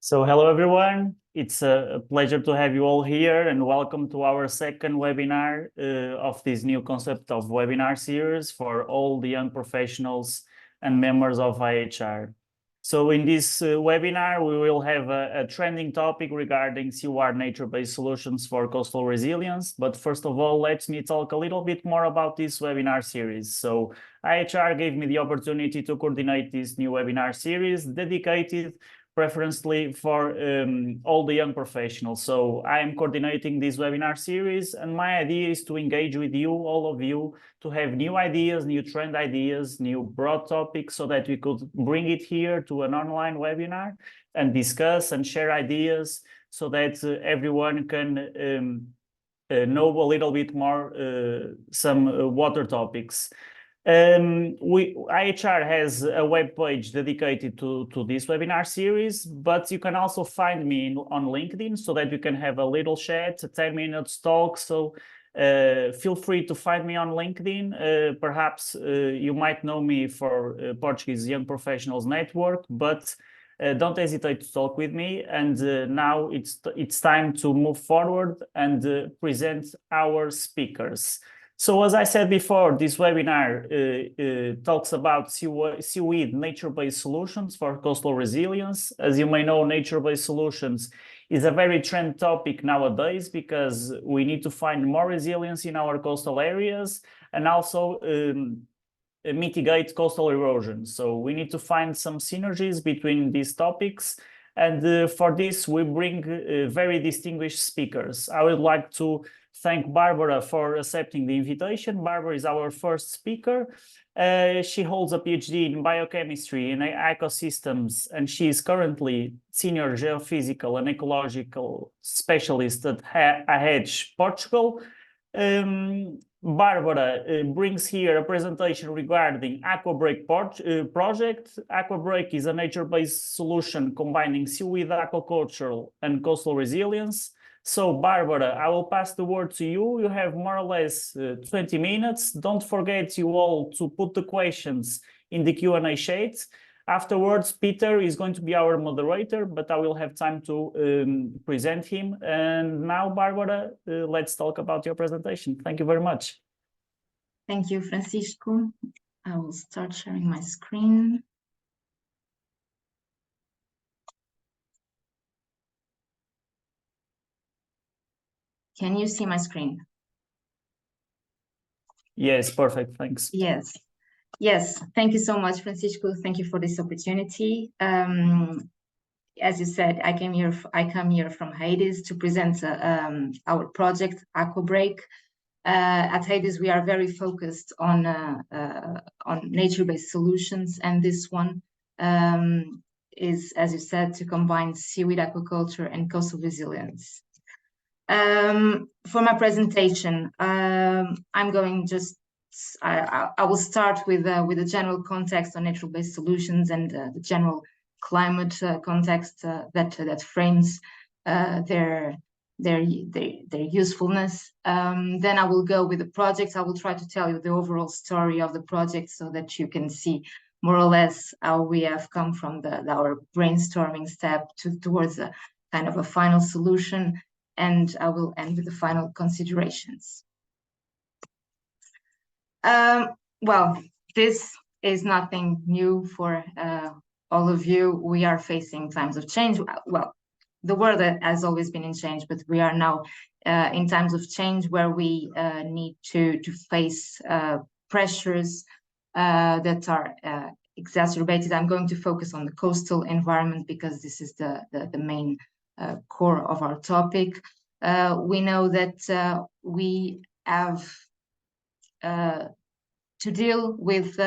So hello everyone, it's a pleasure to have you all here and welcome to our second webinar of this new concept of webinar series for all the young professionals and members of IAHR. So in this webinar, we will have a trending topic regarding seawater nature-based solutions for coastal resilience. But first of all, let me talk a little bit more about this webinar series. So IAHR gave me the opportunity to coordinate this new webinar series dedicated preferentially for all the young professionals. So I am coordinating this webinar series, and my idea is to engage with you, all of you, to have new ideas, new trend ideas, new broad topics, so that we could bring it here to an online webinar and discuss and share ideas so that everyone can know a little bit more some water topics. IAHR has a web page dedicated to this webinar series, but you can also find me on LinkedIn so that you can have a little chat, a 10-minute talk. So feel free to find me on LinkedIn. Perhaps you might know me for Portuguese Young Professionals Network, but don't hesitate to talk with me. And now it's time to move forward and present our speakers. So as I said before, this webinar talks about seaweed nature-based solutions for coastal resilience. As you may know, nature-based solutions is a very trend topic nowadays because we need to find more resilience in our coastal areas and also mitigate coastal erosion. So we need to find some synergies between these topics. And for this, we bring very distinguished speakers. I would like to thank Barbara for accepting the invitation. Barbara is our first speaker. She holds a PhD in biochemistry and ecosystems, and she is currently senior geophysical and ecological specialist at IAHR, Portugal. Barbara brings here a presentation regarding AQUABREAK project. AQUABREAK is a nature-based solution combining seaweed aquaculture and coastal resilience. So Barbara, I will pass the word to you. You have more or less 20 minutes. Don't forget you all to put the questions in the Q&A sheet. Afterwards, Peter is going to be our moderator, but I will have time to present him. And now, Barbara, let's talk about your presentation. Thank you very much. Thank you, Francisco. I will start sharing my screen. Can you see my screen? Yes, perfect. Thanks. Yes. Yes. Thank you so much, Francisco. Thank you for this opportunity. As you said, I come here from Hades to present our project AQUABREAK. At Hades, we are very focused on nature-based solutions, and this one is, as you said, to combine seaweed aquaculture and coastal resilience. For my presentation, I'm going I will start with a general context on natural-based solutions and the general climate context that frames their usefulness. Then I will go with the project. I will try to tell you the overall story of the project so that you can see more or less how we have come from our brainstorming step towards a kind of a final solution. And I will end with the final considerations. Well, this is nothing new for all of you. We are facing times of change. Well, the world has always been in change, but we are now in times of change where we need to face pressures that are exacerbated. I'm going to focus on the coastal environment because this is the main core of our topic. We know that we have to deal with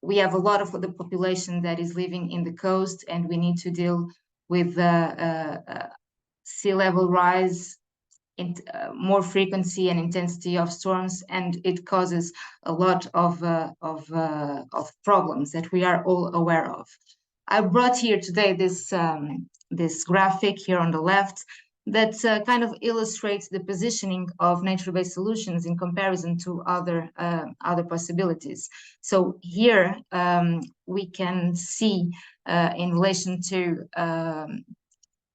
we have a lot of the population that is living in the coast, and we need to deal with sea level rise, more frequency and intensity of storms, and it causes a lot of problems that we are all aware of. I brought here today this graphic here on the left that kind of illustrates the positioning of nature-based solutions in comparison to other possibilities. So here we can see in relation to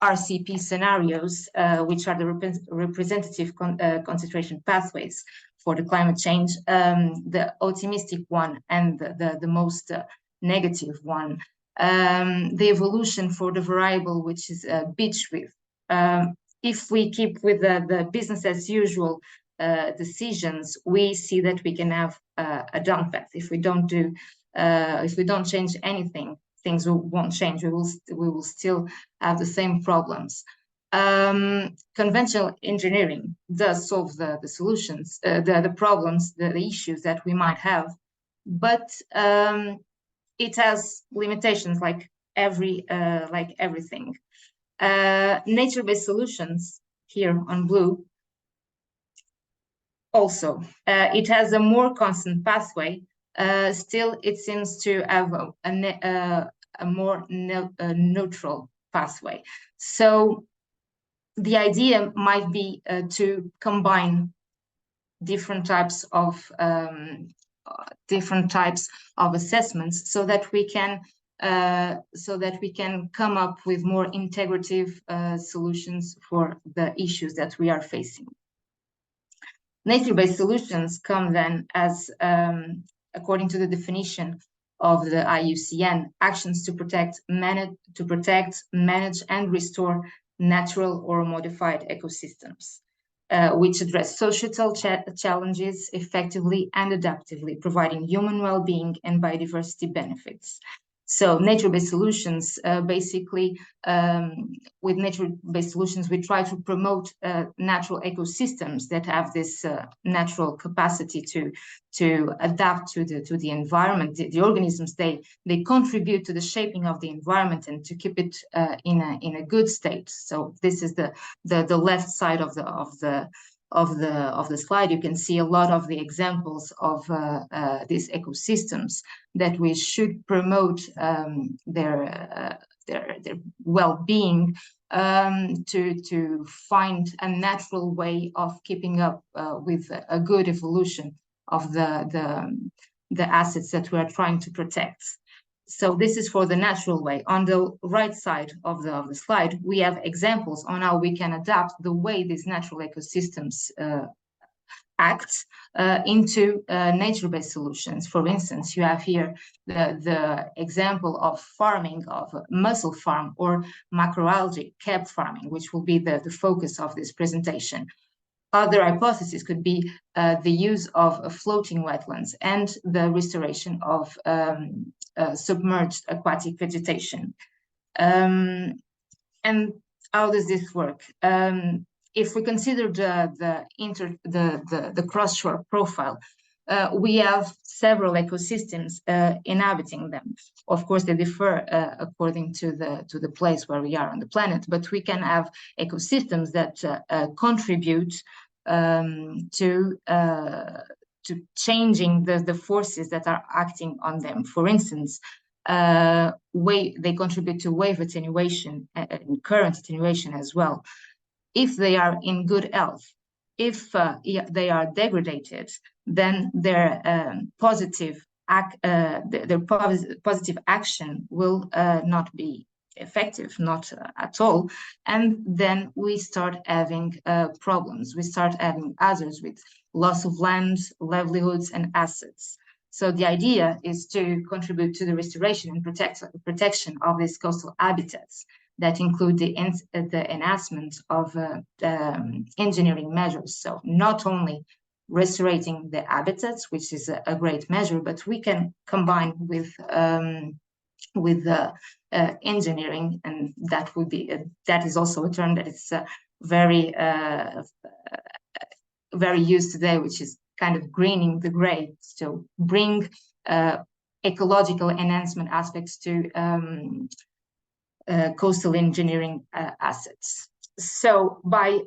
RCP scenarios, which are the representative concentration pathways for the climate change, the optimistic one and the most negative one. The evolution for the variable, which is beach width. If we keep with the business as usual decisions, we see that we can have a down path. If we don't change anything, things won't change. We will still have the same problems. Conventional engineering does solve the solutions, the problems, the issues that we might have, but it has limitations like everything. Nature-based solutions here on blue also, it has a more constant pathway. Still, it seems to have a more neutral pathway. So the idea might be to combine different types of assessments so that we can come up with more integrative solutions for the issues that we are facing. Nature-based solutions come then as, according to the definition of the IUCN, actions to protect, manage, and restore natural or modified ecosystems, which address societal challenges effectively and adaptively, providing human well-being and biodiversity benefits. So nature-based solutions, basically, with nature-based solutions, we try to promote natural ecosystems that have this natural capacity to adapt to the environment. The organisms, they contribute to the shaping of the environment and to keep it in a good state. So this is the left side of the slide. You can see a lot of the examples of these ecosystems that we should promote their well-being, to find a natural way of keeping up with a good evolution of the assets that we are trying to protect. So this is for the natural way. On the right side of the slide, we have examples on how we can adapt the way these natural ecosystems act into nature-based solutions. For instance, you have here the example of farming, of mussel farm or macroalgae kelp farming, which will be the focus of this presentation. Other hypotheses could be the use of floating wetlands and the restoration of submerged aquatic vegetation. And how does this work? If we consider the cross-shore profile, we have several ecosystems inhabiting them. Of course, they differ according to the place where we are on the planet, but we can have ecosystems that contribute to changing the forces that are acting on them. For instance, they contribute to wave attenuation and current attenuation as well. If they are in good health, if they are degraded, then their positive action will not be effective, not at all. And then we start having problems. We start having hazards with loss of land, livelihoods, and assets. So the idea is to contribute to the restoration and protection of these coastal habitats that include the enhancement of engineering measures. So not only restoring the habitats, which is a great measure, but we can combine with engineering, and that would be that is also a term that is very used today, which is kind of greening the gray. So bring ecological enhancement aspects to coastal engineering assets. So by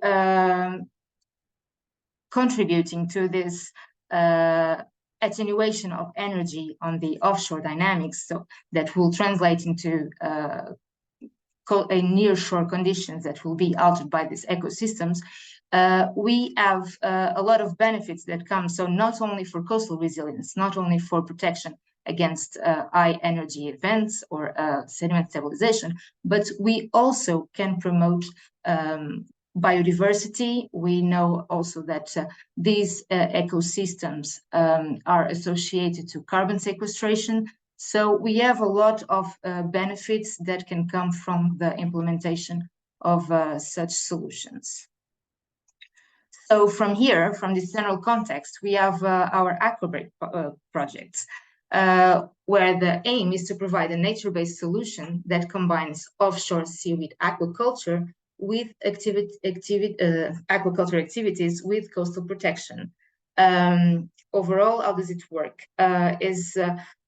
contributing to this attenuation of energy on the offshore dynamics, so that will translate into nearshore conditions that will be altered by these ecosystems, we have a lot of benefits that come. So not only for coastal resilience, not only for protection against high energy events or sediment stabilization, but we also can promote biodiversity. We know also that these ecosystems are associated to carbon sequestration. So we have a lot of benefits that can come from the implementation of such solutions. So from here, from this general context, we have our AQUABREAK projects, where the aim is to provide a nature-based solution that combines offshore seaweed aquaculture with aquaculture activities with coastal protection. Overall, how does it work? Is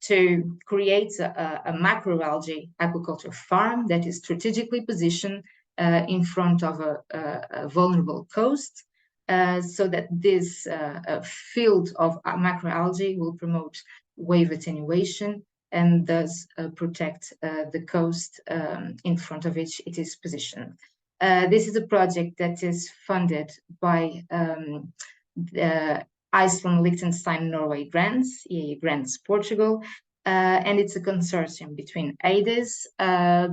to create a macroalgae aquaculture farm that is strategically positioned in front of a vulnerable coast, so that this field of macroalgae will promote wave attenuation and thus protect the coast in front of which it is positioned. This is a project that is funded by Iceland, Liechtenstein, Norway grants, EA grants Portugal, and it's a consortium between AIDES,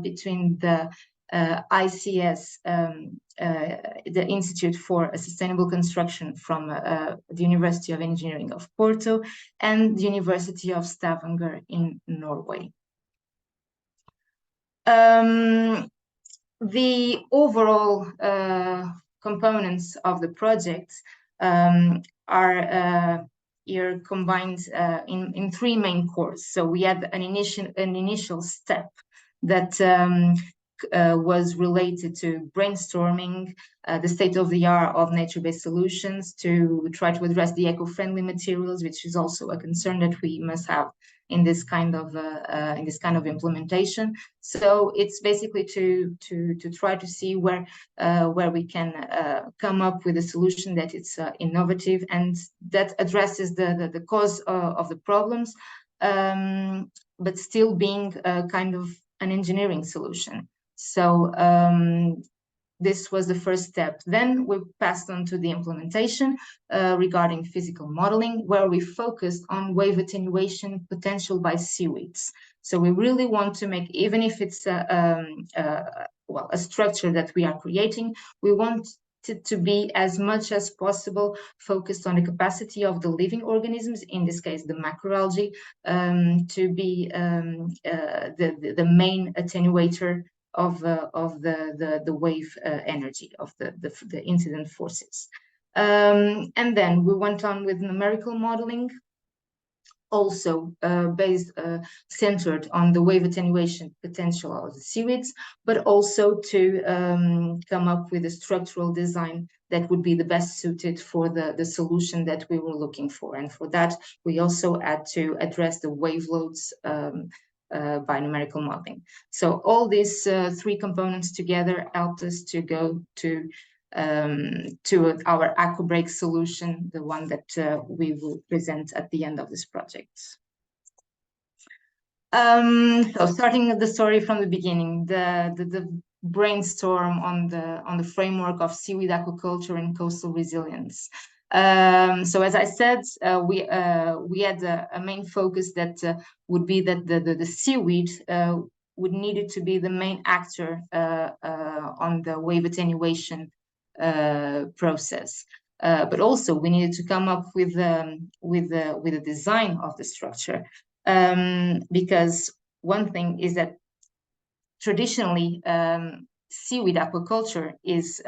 between the ICS, the Institute for Sustainable Construction from the University of Engineering of Porto, and the University of Stavanger in Norway. The overall components of the project are here combined in three main cores. So we had an initial step that was related to brainstorming the state-of-the-art of nature-based solutions to try to address the eco-friendly materials, which is also a concern that we must have in this kind of implementation. So it's basically to try to see where we can come up with a solution that it's innovative and that addresses the cause of the problems, but still being kind of an engineering solution. So this was the first step. Then we passed on to the implementation regarding physical modeling, where we focused on wave attenuation potential by seaweeds. So we really want to make, even if it's a structure that we are creating, we want it to be as much as possible focused on the capacity of the living organisms, in this case the macroalgae, to be the main attenuator of the wave energy of the incident forces. And then we went on with numerical modeling, also centered on the wave attenuation potential of the seaweeds, but also to come up with a structural design that would be the best suited for the solution that we were looking for. And for that, we also had to address the wave loads by numerical modeling. So all these three components together helped us to go to our AQUABREAK solution, the one that we will present at the end of this project. So starting the story from the beginning, the brainstorm on the framework of seaweed aquaculture and coastal resilience. So as I said, we had a main focus that would be that the seaweed would need it to be the main actor on the wave attenuation process. But also we needed to come up with a design of the structure, because one thing is that traditionally seaweed aquaculture is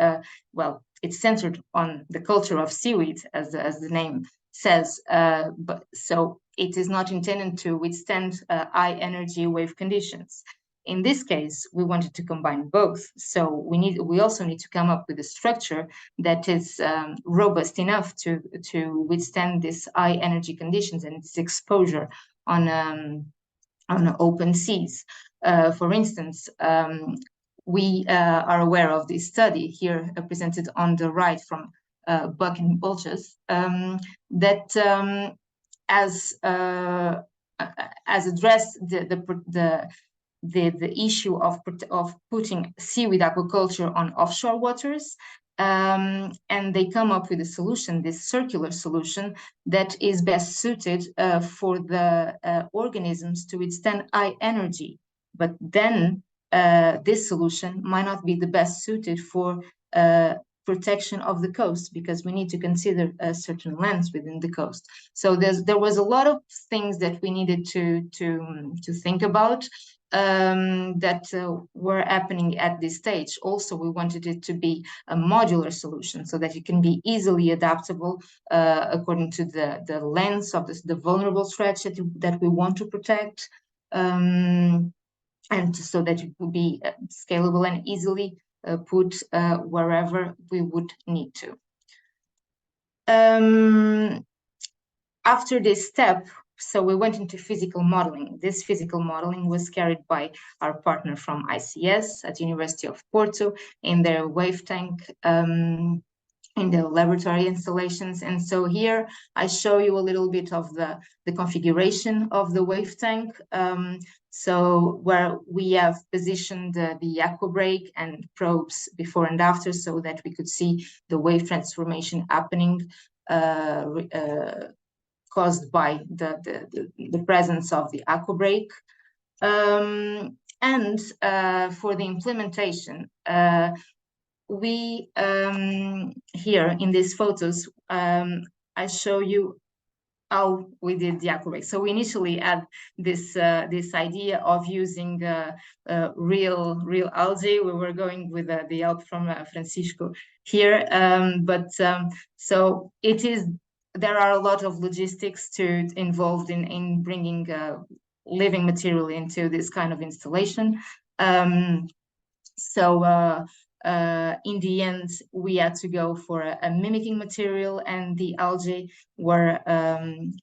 it's centered on the culture of seaweed, as the name says, but so it is not intended to withstand high energy wave conditions. In this case, we wanted to combine both. So we also need to come up with a structure that is robust enough to withstand these high energy conditions and this exposure on open seas. For instance, we are aware of this study here presented on the right from Buck and Bolges, that has addressed the the issue of putting seaweed aquaculture on offshore waters. And they come up with a solution, this circular solution, that is best suited for the organisms to withstand high energy. But then this solution might not be the best suited for protection of the coast, because we need to consider certain lands within the coast. So there was a lot of things that we needed to think about that were happening at this stage. Also, we wanted it to be a modular solution so that it can be easily adaptable according to the lengths of the vulnerable stretch that we want to protect, and so that it will be scalable and easily put wherever we would need to. After this step, so we went into physical modeling. This physical modeling was carried by our partner from ICS at University of Porto in their wave tank, in the laboratory installations. And so here I show you a little bit of the configuration of the wave tank. So where we have positioned the AQUABREAK and probes before and after, so that we could see the wave transformation happening caused by the presence of the AQUABREAK. And for the implementation, we here in these photos, I show you how we did the AQUABREAK. So we initially had this idea of using real algae. We were going with the help from Francisco here, so it is. There are a lot of logistics involved in bringing living material into this kind of installation. In the end, we had to go for a mimicking material, and the algae were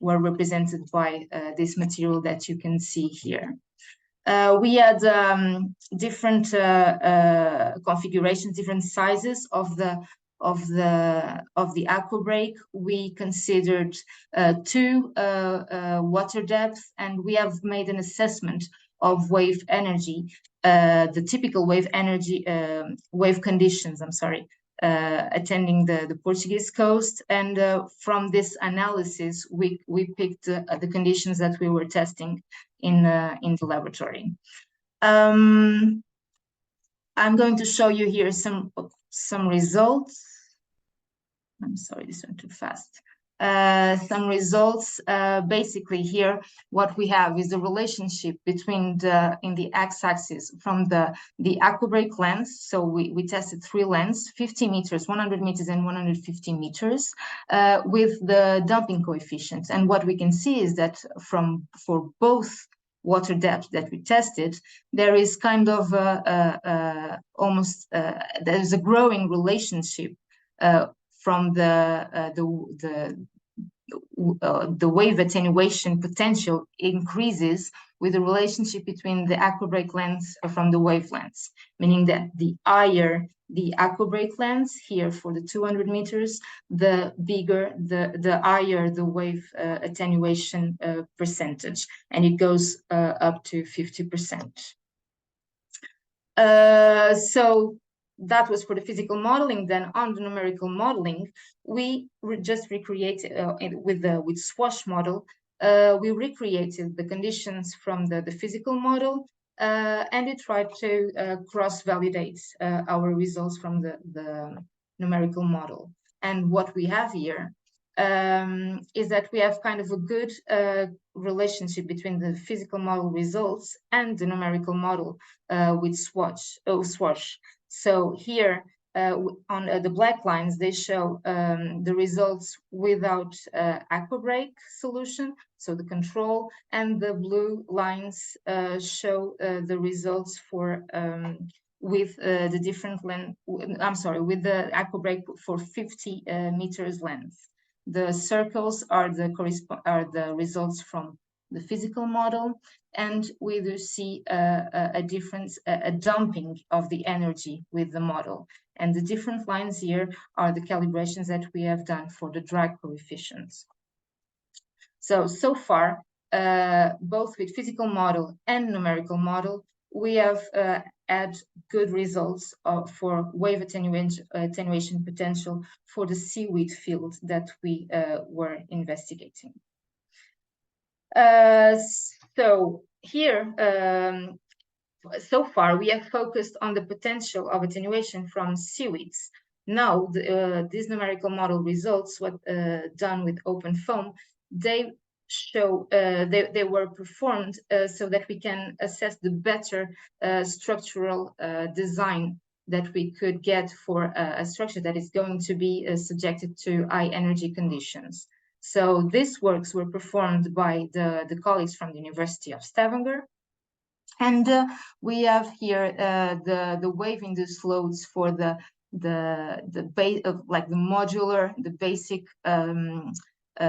represented by this material that you can see here. We had different configurations, different sizes of the AQUABREAK. We considered 2 water depths, and we have made an assessment of wave energy, the typical wave energy, wave conditions, attending the Portuguese coast. And from this analysis, we picked the conditions that we were testing in the laboratory. I'm going to show you here some results. I'm sorry, this went too fast. Some results. Basically here, what we have is the relationship between in the x-axis from the AQUABREAK length. So we tested 3 lengths, 50 meters, 100 meters, and 150 meters, with the dumping coefficients. And what we can see is that for both water depth that we tested, there is kind of almost there is a growing relationship from the wave attenuation potential increases with the relationship between the AQUABREAK lengths from the wave lengths, meaning that the higher the AQUABREAK lengths here for the 200 meters, the bigger, the higher the wave attenuation percentage, and it goes up to 50%. So that was for the physical modeling. Then on the numerical modeling, we just recreated with SWOSH model. We recreated the conditions from the physical model, and it tried to cross-validate our results from the numerical model. And what we have here is that we have kind of a good relationship between the physical model results and the numerical model with SWOSH. So here on the black lines, they show the results without AQUABREAK solution, so the control, and the blue lines show the results for with the different length. I'm sorry, with the AQUABREAK for 50 meters length. The circles are the results from the physical model, and we do see a difference, a dumping of the energy with the model. And the different lines here are the calibrations that we have done for the drag coefficients. So far, both with physical model and numerical model, we have had good results for wave attenuation potential for the seaweed field that we were investigating. So here, so far, we have focused on the potential of attenuation from seaweeds. Now, these numerical model results, done with open foam, they show they were performed so that we can assess the better structural design that we could get for a structure that is going to be subjected to high energy conditions. So these works were performed by the colleagues from the University of Stavanger. And we have here the wave-induced loads for the base of like the modular, the basic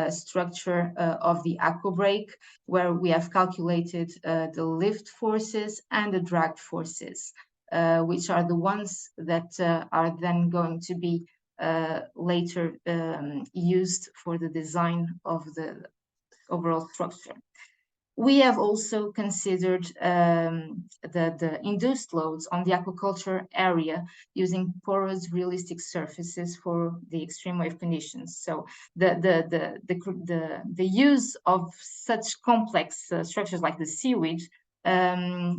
structure of the AQUABREAK, where we have calculated the lift forces and the drag forces, which are the ones that are then going to be later used for the design of the overall structure. We have also considered the induced loads on the aquaculture area using porous realistic surfaces for the extreme wave conditions. So the use of such complex structures like the seaweed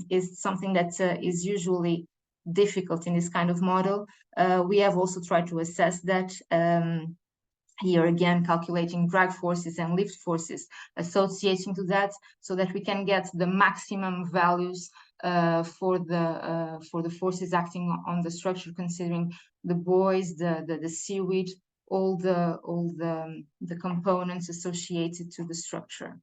is something that is usually difficult in this kind of model. We have also tried to assess that here again, calculating drag forces and lift forces associating to that, so that we can get the maximum values for the forces acting on the structure, considering the buoys, the seaweed, all the components associated to the structure.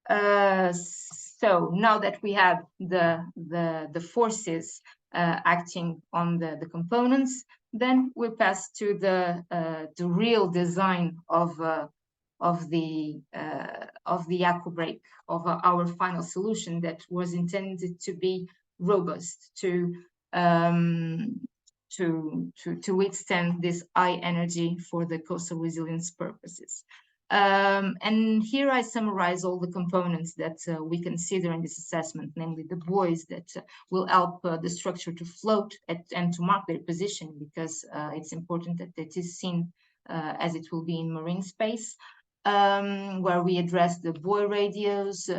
So now that we have the forces acting on the components, then we pass to the real design of the AQUABREAK, of our final solution that was intended to be robust, to withstand this high energy for the coastal resilience purposes. And here I summarize all the components that we consider in this assessment, namely the buoys that will help the structure to float and to mark their position, because it's important that it is seen as it will be in marine space, where we address the buoy radius,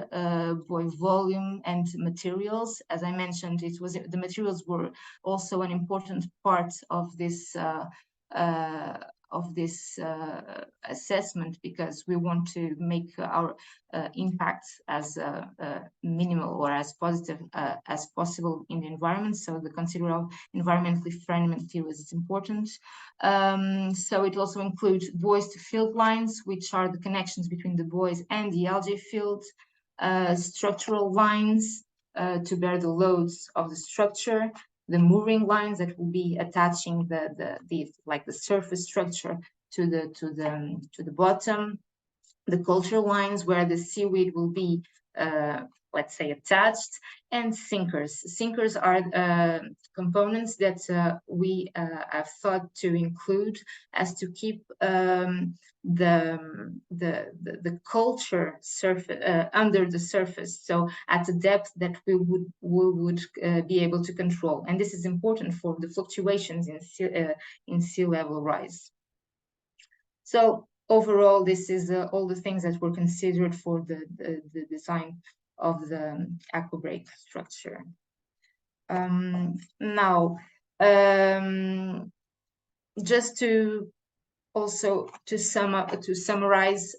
buoy volume, and materials. As I mentioned, the materials were also an important part of this assessment, because we want to make our impact as minimal or as positive as possible in the environment. So the consideration of environmentally friendly materials is important. So it also includes buoys to field lines, which are the connections between the buoys and the algae field, structural lines to bear the loads of the structure, the mooring lines that will be attaching the surface structure to the bottom, the culture lines where the seaweed will be let's say attached, and sinkers. Sinkers are components that we have thought to include as to keep the culture surface under the surface, so at a depth that we would be able to control. And this is important for the fluctuations in sea level rise. So overall, this is all the things that were considered for the design of the AQUABREAK structure. Now, just to summarize,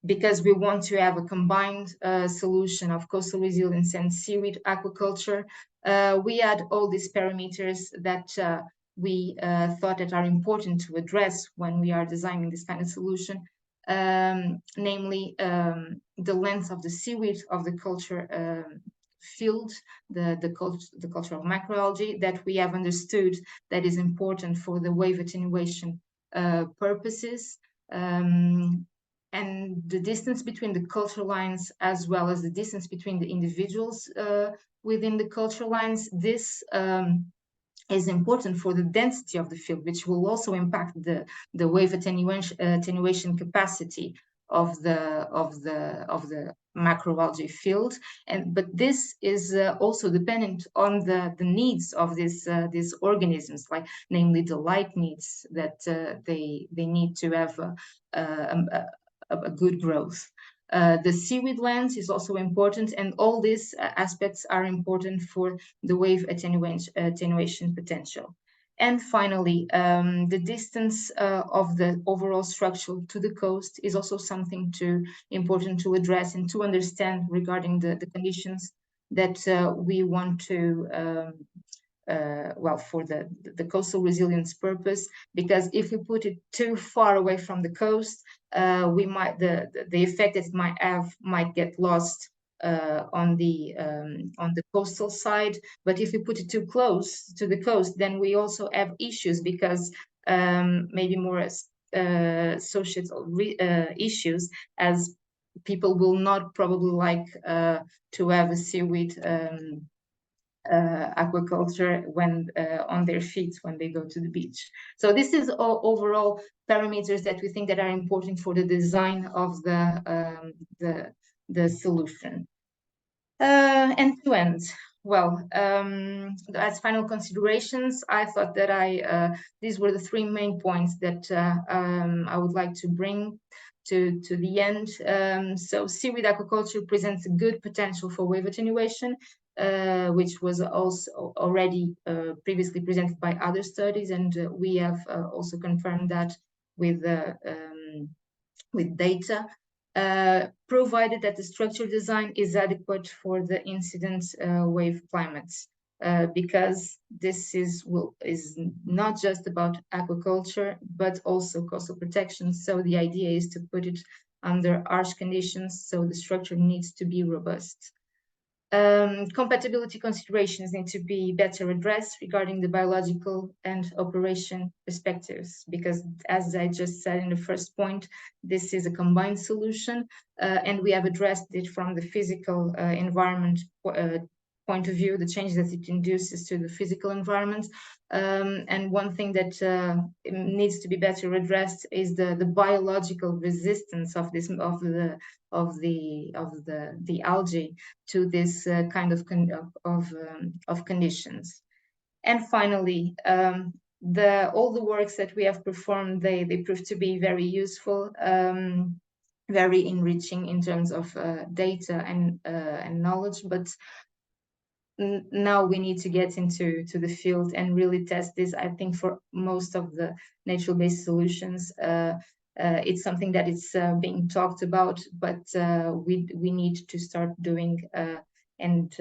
because we want to have a combined solution of coastal resilience and seaweed aquaculture, we had all these parameters that we thought that are important to address when we are designing this kind of solution, namely the length of the seaweed of the culture field, the culture of macroalgae that we have understood that is important for the wave attenuation purposes, and the distance between the culture lines as well as the distance between the individuals within the culture lines. This is important for the density of the field, which will also impact the wave attenuation capacity of the macroalgae field, but this is also dependent on the needs of these organisms, like namely the light needs that they need to have a good growth. The seaweed lens is also important, and all these aspects are important for the wave attenuation potential. And finally, the distance of the overall structure to the coast is also something important to address and to understand regarding the conditions that we want to for the coastal resilience purpose, because if we put it too far away from the coast, we might the effect that it might have might get lost on the coastal side. But if we put it too close to the coast, then we also have issues, because maybe more social issues, as people will not probably like to have a seaweed aquaculture when on their feet when they go to the beach. So this is all overall parameters that we think that are important for the design of the solution. And to end, well, as final considerations, I thought that these were the three main points that I would like to bring to the end. So seaweed aquaculture presents a good potential for wave attenuation, which was also already previously presented by other studies, and we have also confirmed that with data, provided that the structure design is adequate for the incident wave climates, because this is not just about aquaculture, but also coastal protection. So the idea is to put it under harsh conditions, so the structure needs to be robust. Compatibility considerations need to be better addressed regarding the biological and operation perspectives, because as I just said in the first point, this is a combined solution, and we have addressed it from the physical environment point of view, the change that it induces to the physical environment. And one thing that needs to be better addressed is the biological resistance of the algae to this kind of conditions. And finally, all the works that we have performed, they prove to be very useful, very enriching in terms of data and knowledge, but now we need to get into the field and really test this. I think for most of the natural-based solutions, it's something that is being talked about, but we need to start doing and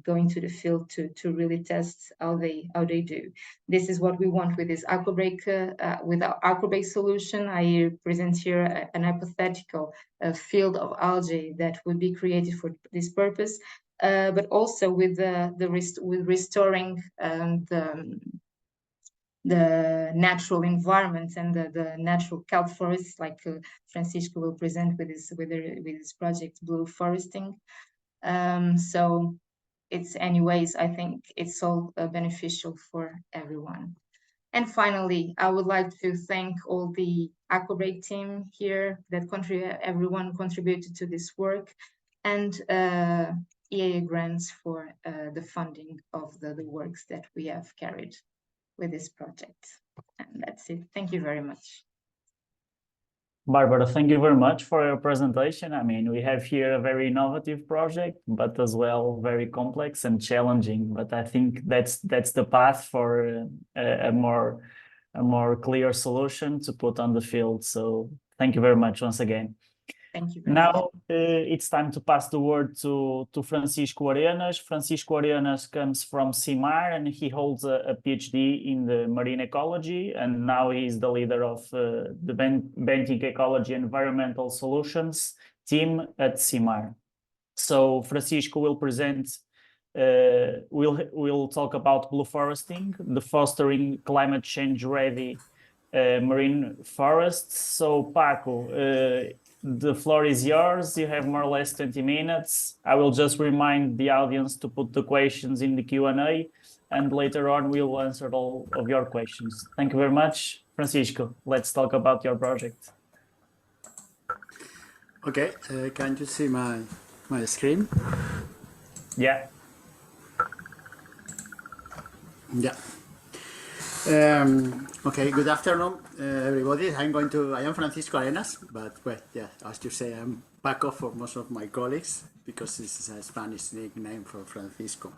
going to the field to really test how they do. This is what we want with this AQUABREAK, with our AQUABREAK solution. I present here an hypothetical field of algae that would be created for this purpose. But also with restoring the natural environment and the natural kelp forests, like Francisco will present with his project BlueForesting. So it's anyways, I think it's all beneficial for everyone. And finally, I would like to thank all the AQUABREAK team here that everyone contributed to this work, and IAHR grants for the funding of the works that we have carried with this project. And that's it. Thank you very much. Barbara, thank you very much for your presentation. I mean, we have here a very innovative project, but as well very complex and challenging. But I think that's the path for a more clear solution to put on the field. So thank you very much once again. Thank you very much. Now it's time to pass the word to Francisco Arenas. Francisco Arenas comes from CIMAR, and he holds a PhD in the marine ecology, and now he is the leader of the Bentic Ecology Environmental Solutions team at CIMAR. So Francisco will present, we'll talk about BlueForesting, the fostering climate change ready marine forests. So Paco, the floor is yours. You have more or less 20 minutes. I will just remind the audience to put the questions in the Q&A, and later on we'll answer all of your questions. Thank you very much. Francisco, let's talk about your project. Okay, can you see my screen? Yeah. Yeah. Okay, good afternoon, everybody. I am Francisco Arenas, but well, yeah, as you say, I'm back off for most of my colleagues because this is a Spanish nickname for Francisco.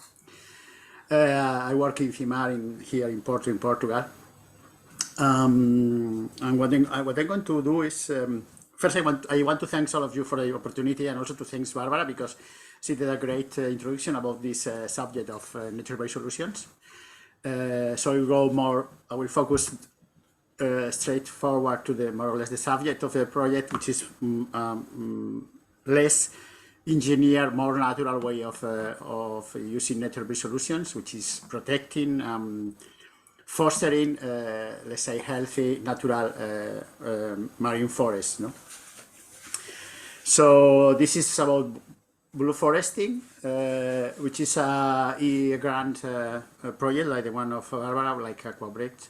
I work in CIMAR here in Porto, in Portugal. And what I'm going to do is, first I want to thank all of you for the opportunity, and also to thank Barbara because she did a great introduction about this subject of nature-based solutions. So I will focus straightforward to the more or less the subject of the project, which is less engineered, more natural way of using nature-based solutions, which is protecting, fostering, let's say, healthy natural marine forests. No? So this is about BlueForesting, which is a grant project like the one of Barbara, like AQUABREAK,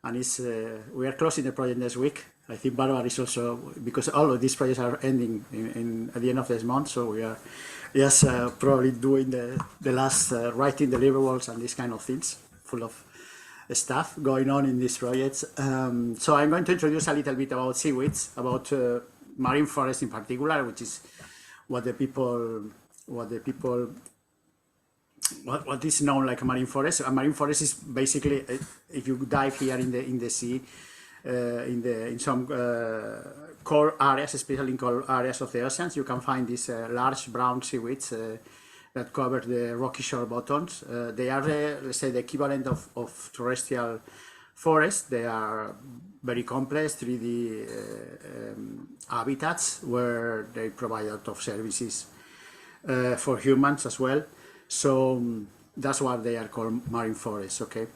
and we are closing the project next week. I think Barbara is also, because all of these projects are ending at the end of this month, so we are just probably doing the last writing deliverables and these kind of things, full of stuff going on in these projects. So I'm going to introduce a little bit about seaweeds, about marine forests in particular, which is what is known like a marine forest. A marine forest is basically, if you dive here in the sea, in some core areas, especially in core areas of the oceans, you can find these large brown seaweeds that cover the rocky shore bottoms. They are, let's say, the equivalent of terrestrial forests. They are very complex 3D habitats where they provide a lot of services for humans as well. So that's why they are called marine forests, okay?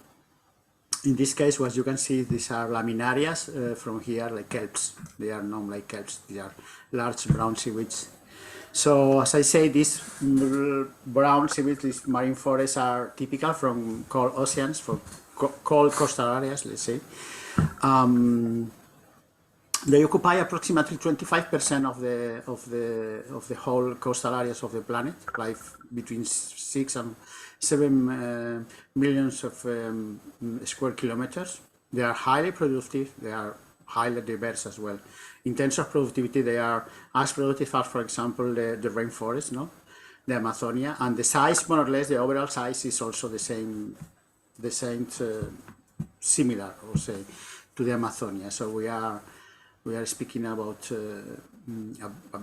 In this case, as you can see, these are laminarias from here, like kelps. They are known like kelps. They are large brown seaweeds. So as I say, these brown seaweeds, these marine forests are typical from cold oceans, from cold coastal areas, let's say. They occupy approximately 25% of the whole coastal areas of the planet, like between 6 and 7 millions of square kilometers. They are highly productive. They are highly diverse as well. In terms of productivity, they are as productive as, for example, the rainforest, no, the Amazonia, and the size, more or less, the overall size is also the same, similar, or say, to the Amazonia. So we are speaking about a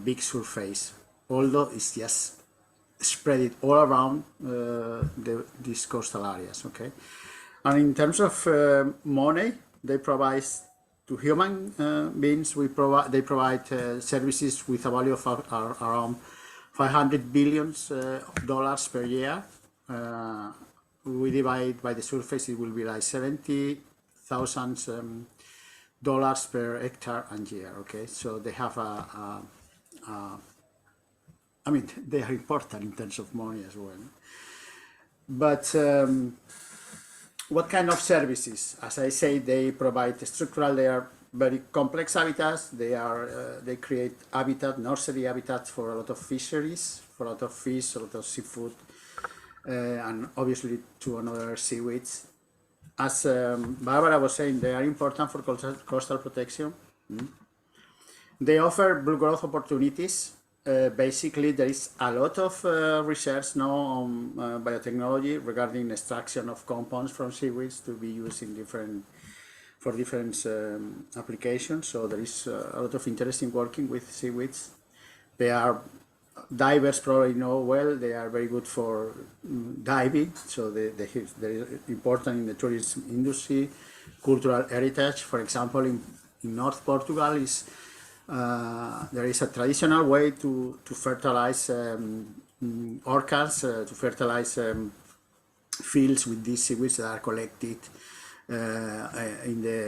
big surface, although it's just spread it all around these coastal areas. Okay, and in terms of money, they provide to human beings. They provide services with a value of around $500 billion per year. We divide by the surface, it will be like $70,000 per hectare and year. Okay, so they have I mean, they are important in terms of money as well. But what kind of services? As I say, they provide structural. They are very complex habitats. They create nursery habitats for a lot of fisheries, for a lot of fish, a lot of seafood, and obviously to another seaweeds. As Barbara was saying, they are important for coastal protection. They offer blue growth opportunities. Basically, there is a lot of research now on biotechnology regarding extraction of compounds from seaweeds to be used in different applications. So there is a lot of interest in working with seaweeds. They are divers probably know well. They are very good for diving, so they're important in the tourism industry. Cultural heritage, for example, in North Portugal there is a traditional way to fertilize orchards, to fertilize fields with these seaweeds that are collected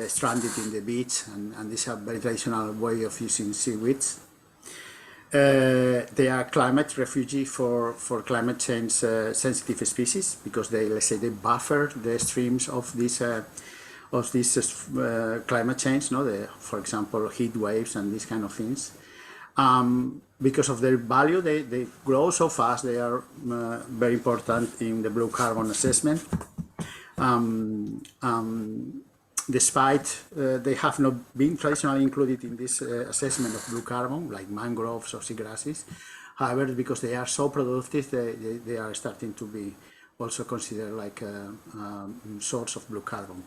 stranded in the beach, and this is a very traditional way of using seaweeds. They are climate refuge for climate change sensitive species because they buffer the streams of this climate change. No, for example, heat waves and these kind of things. Because of their value, they grow so fast. They are very important in the blue carbon assessment. Despite they have not been traditionally included in this assessment of blue carbon, like mangroves or seagrasses. However, because they are so productive, they are starting to be also considered like a source of blue carbon.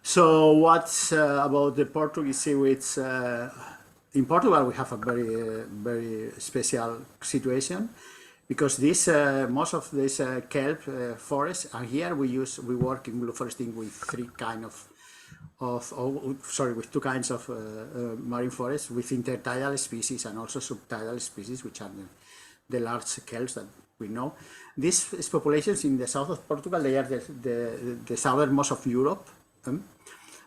So what's about the Portuguese seaweeds? In Portugal, we have a very special situation because this most of this kelp forests are here. We work in BlueForesting with with two kinds of marine forests, with intertidal species and also subtidal species, which are the large kelps that we know. These populations in the south of Portugal, they are the southernmost of Europe.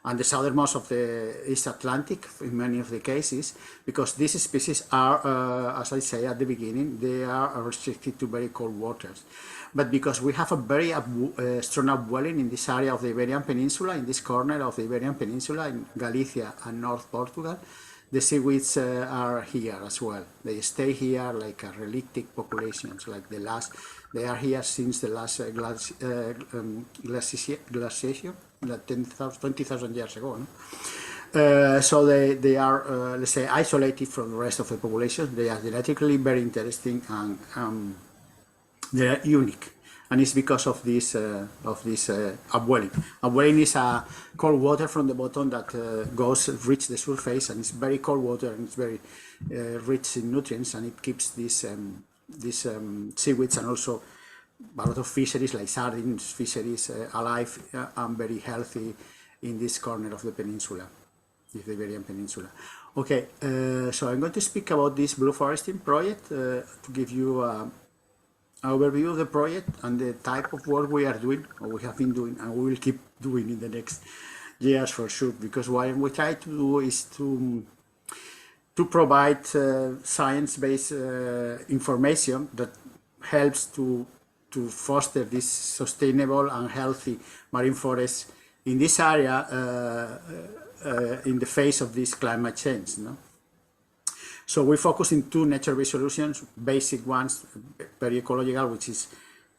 And the southernmost of the East Atlantic in many of the cases, because these species are, as I say at the beginning, they are restricted to very cold waters. But because we have a very strong upwelling in this area of the Iberian Peninsula, in this corner of the Iberian Peninsula, in Galicia and North Portugal, the seaweeds are here as well. They stay here like a relictic populations, like they are here since the last glaciation, like 20,000 years ago. No? So they are, let's say, isolated from the rest of the population. They are genetically very interesting and they are unique. And it's because of this upwelling. Upwelling is a cold water from the bottom that reach the surface, and it's very cold water and it's very rich in nutrients, and it keeps these seaweeds and also a lot of fisheries like sardines fisheries alive and very healthy in this corner of the peninsula, the Iberian Peninsula. Okay, so I'm going to speak about this BlueForesting project to give you an overview of the project and the type of work we are doing, or we have been doing, and we will keep doing in the next years for sure. Because what we try to do is to provide science-based information that helps to foster this sustainable and healthy marine forests in this area in the face of this climate change. No? So we focus in two nature-based solutions, basic ones, very ecological, which is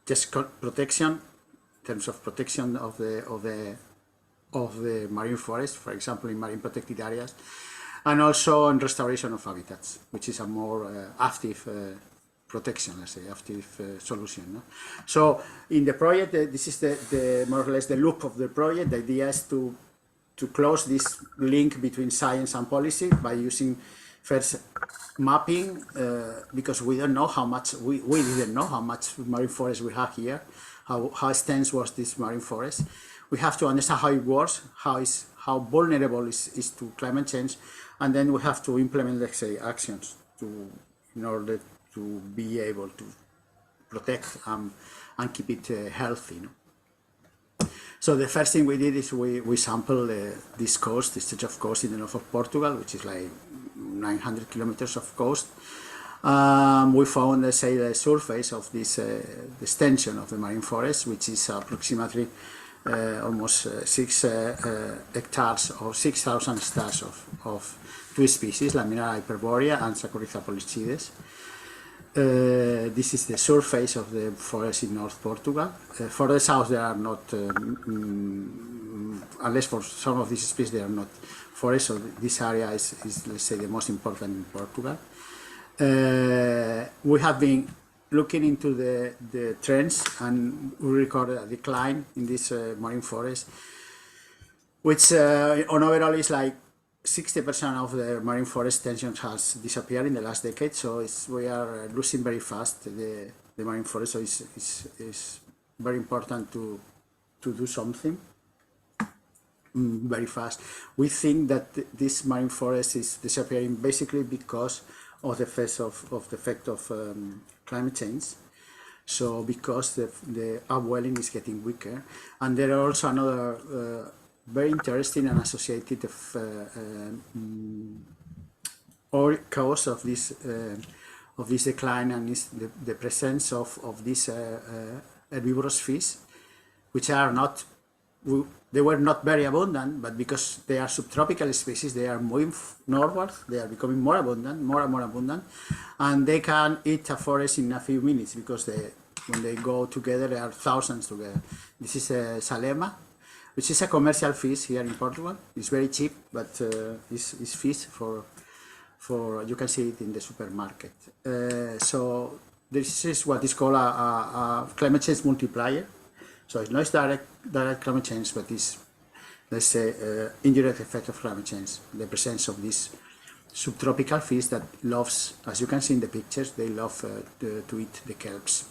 just protection, in terms of protection of the marine forest, for example, in marine protected areas, and also in restoration of habitats, which is a more active protection, let's say, active solution. No? So in the project, this is the more or less the loop of the project. The idea is to close this link between science and policy by using first mapping, because we don't know how much, we didn't know how much marine forest we have here, how extensive was this marine forest. We have to understand how it works, how vulnerable it is to climate change, and then we have to implement, let's say, actions in order to be able to protect and keep it healthy. No? So the first thing we did is we sampled this coast, this stretch of coast in the north of Portugal, which is like 900 kilometers of coast. We found, let's say, the surface of this extension of the marine forest, which is approximately almost 6 hectares or 6,000 hectares of two species, Laminara hyperborea and Saccharissa polychides. This is the surface of the forest in North Portugal. For the south, there are not, unless for some of these species, they are not forests. So this area is, let's say, the most important in Portugal. We have been looking into the trends, and we recorded a decline in this marine forest, which on overall is like 60% of the marine forest extension has disappeared in the last decade. So we are losing very fast the marine forest. So it's very important to do something very fast. We think that this marine forest is disappearing basically because of the effect of climate change. So because the upwelling is getting weaker, and there are also another very interesting and associated cause of this decline, and is the presence of these herbivorous fish, which are not they were not very abundant, but because they are subtropical species, they are moving northward. They are becoming more abundant, more and more abundant, and they can eat a forest in a few minutes because when they go together, there are thousands together. This is a salema, which is a commercial fish here in Portugal. It's very cheap, but it's fish for you can see it in the supermarket. So this is what is called a climate change multiplier. So it's not direct climate change, but it's, let's say, indirect effect of climate change. The presence of this subtropical fish that loves, as you can see in the pictures, they love to eat the kelps.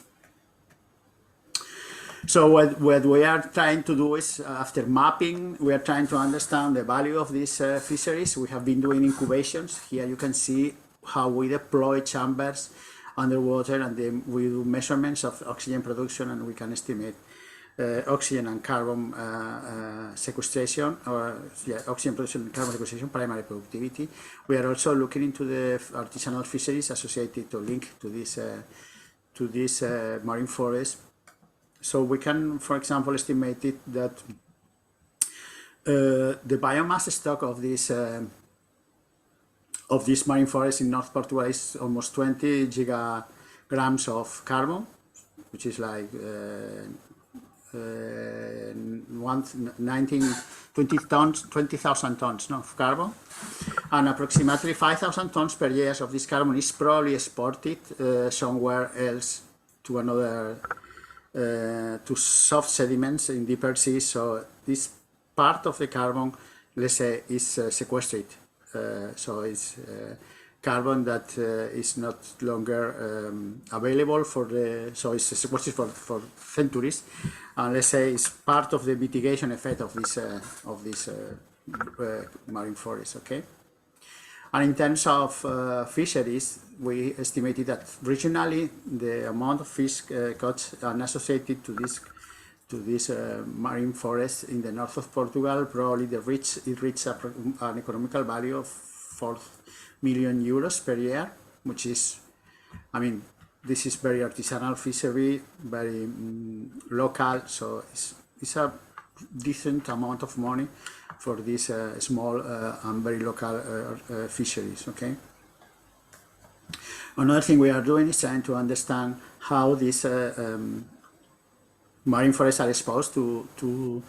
So what we are trying to do is, after mapping, we are trying to understand the value of these fisheries. We have been doing incubations. Here you can see how we deploy chambers underwater, and then we do measurements of oxygen production, and we can estimate oxygen and carbon sequestration, or oxygen production and carbon sequestration, primary productivity. We are also looking into the artisanal fisheries associated to link to this marine forest. So we can, for example, estimate it that the biomass stock of this marine forest in North Portugal is almost 20 gigagrams of carbon, which is like 20,000 tons of carbon, and approximately 5,000 tons per year of this carbon is probably exported somewhere else to another, to soft sediments in deeper seas. So this part of the carbon, let's say, is sequestered. So it's carbon that is not longer available for so it's sequestered for centuries, and let's say it's part of the mitigation effect of this marine forest. Okay. And in terms of fisheries, we estimated that regionally the amount of fish caught and associated to this marine forest in the north of Portugal, probably it reached an economical value of 4 million euros per year, which is, I mean, this is very artisanal fishery, very local, so it's a decent amount of money for these small and very local fisheries. Okay. Another thing we are doing is trying to understand how these marine forests are exposed to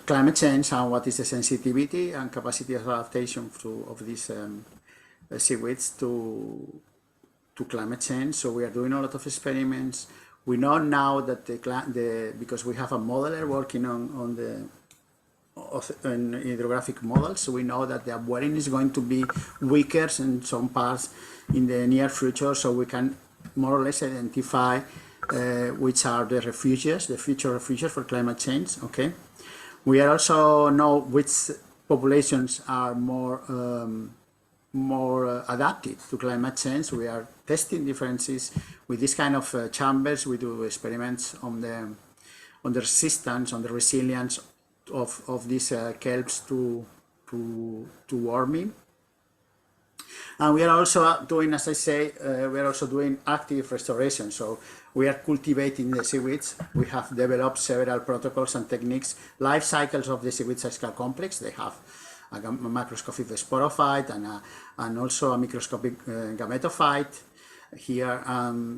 climate change, and what is the sensitivity and capacity of adaptation of these seaweeds to climate change. So we are doing a lot of experiments. We know now that because we have a modeler working on the hydrographic models, so we know that the upwelling is going to be weaker in some parts in the near future, so we can more or less identify which are the refuges, the future refuges for climate change. Okay, we are also know which populations are more adapted to climate change. We are testing differences with this kind of chambers. We do experiments on the resistance, on the resilience of these kelps to warming. And we are also doing, as I say, we are also doing active restoration. So we are cultivating the seaweeds. We have developed several protocols and techniques. Life cycles of the seaweed are complex. They have a macroscopic sporophyte and also a microscopic gametophyte here.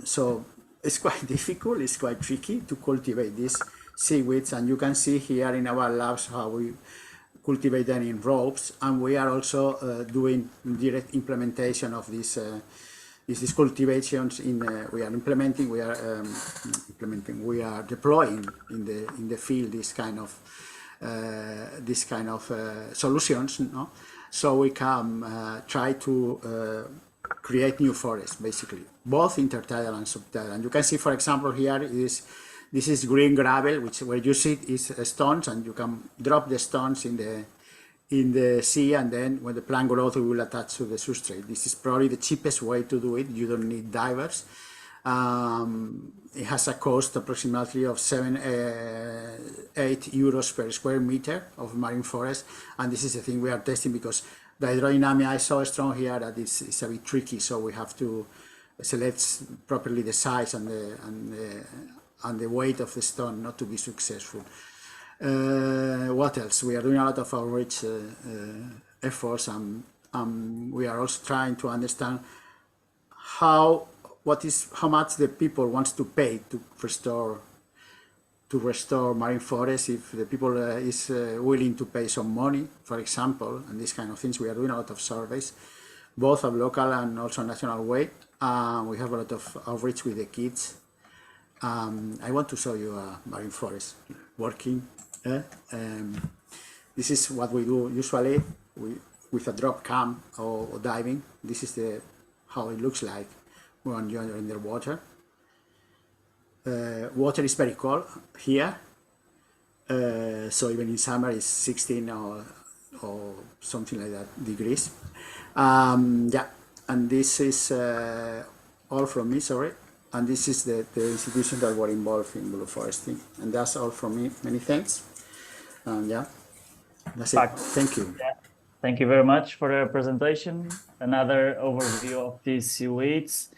So it's quite difficult, it's quite tricky to cultivate these seaweeds, and you can see here in our labs how we cultivate them in ropes, and we are also doing direct implementation of these cultivations we are deploying in the field this kind of solutions, no? So we can try to create new forests, basically, both intertidal and subtidal. And you can see, for example, here this is green gravel, where you see is stones, and you can drop the stones in the sea, and then when the plant grows, it will attach to the substrate. This is probably the cheapest way to do it. You don't need divers. It has a cost approximately of 7-8 euros per square meter of marine forest, and this is the thing we are testing because the hydrodynamic is so strong here that it's a bit tricky. So we have to select properly the size and the weight of the stone not to be successful. What else? We are doing a lot of outreach efforts, and we are also trying to understand how much the people wants to pay to restore marine forests. If the people is willing to pay some money, for example, and these kind of things. We are doing a lot of surveys, both at local and also national way. We have a lot of outreach with the kids. I want to show you a marine forest working. This is what we do usually with a drop cam or diving. This is how it looks like when you're in the water. Water is very cold here, so even in summer it's 16 or something like that degrees. Yeah, and this is all from me, sorry. And this is the institution that were involved in BlueForesting. And that's all from me. Many thanks. Yeah, that's it. Thank you. Yeah. Thank you very much for the presentation. Another overview of these seaweeds.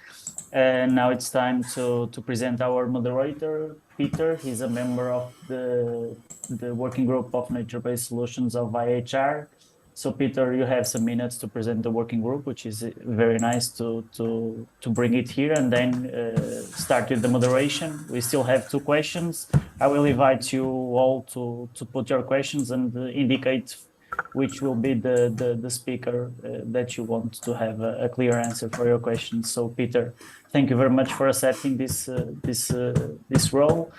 And now it's time to present our moderator, Peter. He's a member of the working group of nature-based solutions of IAHR. So Peter, you have some minutes to present the working group, which is very nice to bring it here, and then start with the moderation. We still have 2 questions. I will invite you all to put your questions and indicate which will be the speaker that you want to have a clear answer for your questions. So Peter, thank you very much for accepting this role,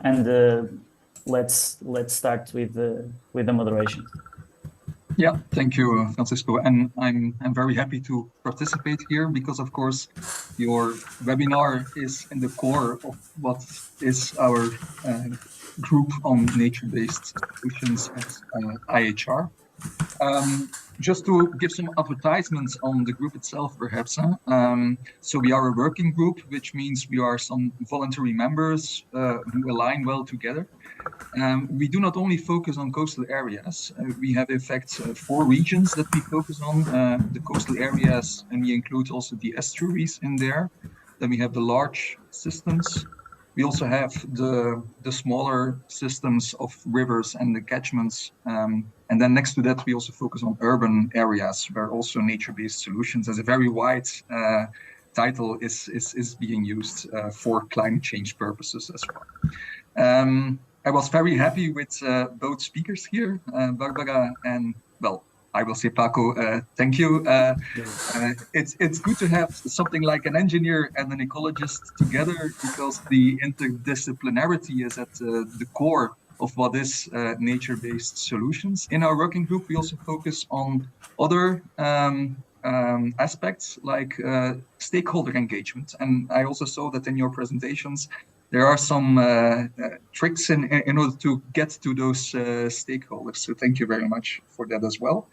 and let's start with the moderation. Yeah, thank you, Francisco. And I'm very happy to participate here because, of course, your webinar is in the core of what is our group on nature-based solutions at IAHR. Just to give some advertisements on the group itself, perhaps. So we are a working group, which means we are some voluntary members who align well together. We do not only focus on coastal areas. We have, in fact, 4 regions that we focus on, the coastal areas, and we include also the estuaries in there. Then we have the large systems. We also have the smaller systems of rivers and the catchments. And then next to that, we also focus on urban areas where also nature-based solutions as a very wide title is being used for climate change purposes as well. I was very happy with both speakers here, Barbara and, well, I will say Paco, thank you. It's good to have something like an engineer and an ecologist together because the interdisciplinarity is at the core of what is nature-based solutions. In our working group, we also focus on other aspects like stakeholder engagement. And I also saw that in your presentations, there are some tricks in order to get to those stakeholders. So thank you very much for that as well.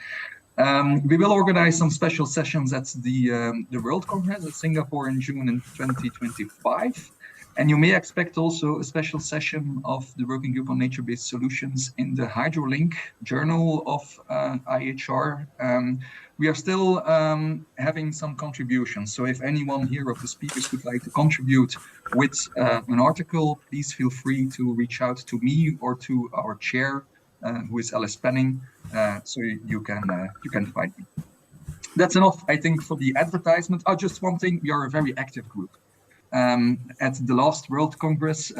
We will organize some special sessions at the World Congress at Singapore in June in 2025. And you may expect also a special session of the Working Group on Nature-Based Solutions in the HydroLink journal of IAHR. We are still having some contributions. So if anyone here of the speakers would like to contribute with an article, please feel free to reach out to me or to our chair, who is Alice Penning, so you can find me. That's enough, I think, for the advertisement. Oh, just one thing, we are a very active group. At the last World Congress,